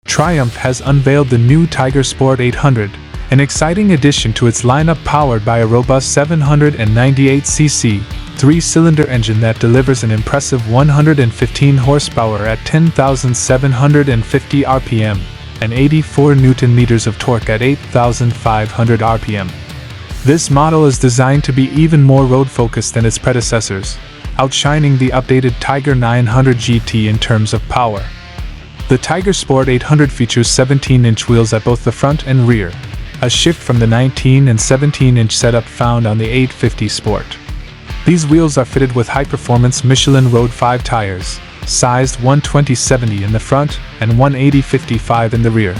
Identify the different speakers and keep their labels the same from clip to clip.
Speaker 1: Triumph has unveiled the new Tiger Sport 800, an exciting addition to its lineup powered by a robust 798cc, 3-cylinder engine that delivers an impressive 115 horsepower at 10,750 rpm and 84 Nm of torque at 8,500 rpm. This model is designed to be even more road-focused than its predecessors, outshining the updated Tiger 900 GT in terms of power. The Tiger Sport 800 features 17-inch wheels at both the front and rear, a shift from the 19 and 17-inch setup found on the 850 Sport. These wheels are fitted with high-performance Michelin Road 5 tires, sized 120/70 in the front and 180/55 in the rear.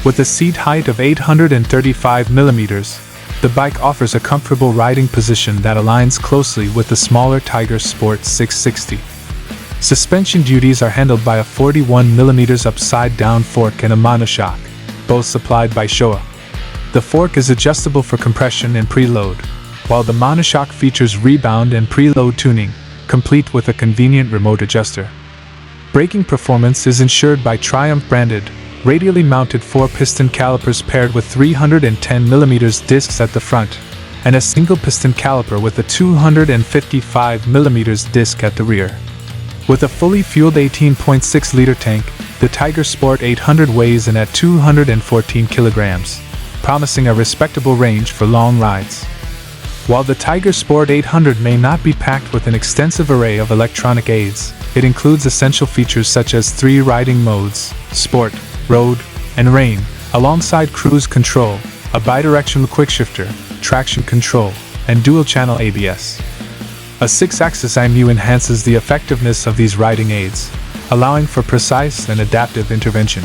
Speaker 1: With a seat height of 835 mm, the bike offers a comfortable riding position that aligns closely with the smaller Tiger Sport 660. Suspension duties are handled by a 41 mm upside-down fork and a monoshock, both supplied by Showa. The fork is adjustable for compression and preload, while the monoshock features rebound and preload tuning, complete with a convenient remote adjuster. Braking performance is ensured by Triumph-branded, radially mounted 4-piston calipers paired with 310 mm discs at the front, and a single-piston caliper with a 255 mm disc at the rear. With a fully fueled 18.6-liter tank, the Tiger Sport 800 weighs in at 214 kilograms, promising a respectable range for long rides. While the Tiger Sport 800 may not be packed with an extensive array of electronic aids, it includes essential features such as 3 riding modes: Sport, Road, and Rain, alongside cruise control, a bidirectional quickshifter, traction control, and dual-channel ABS. A 6-axis IMU enhances the effectiveness of these riding aids, allowing for precise and adaptive intervention.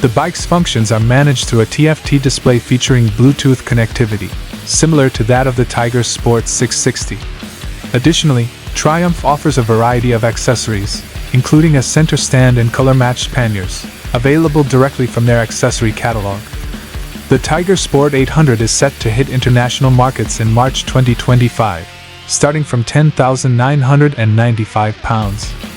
Speaker 1: The bike's functions are managed through a TFT display featuring Bluetooth connectivity, similar to that of the Tiger Sport 660. Additionally, Triumph offers a variety of accessories, including a center stand and color-matched panniers, available directly from their accessory catalog. The Tiger Sport 800 is set to hit international markets in March 2025, starting from £10,995.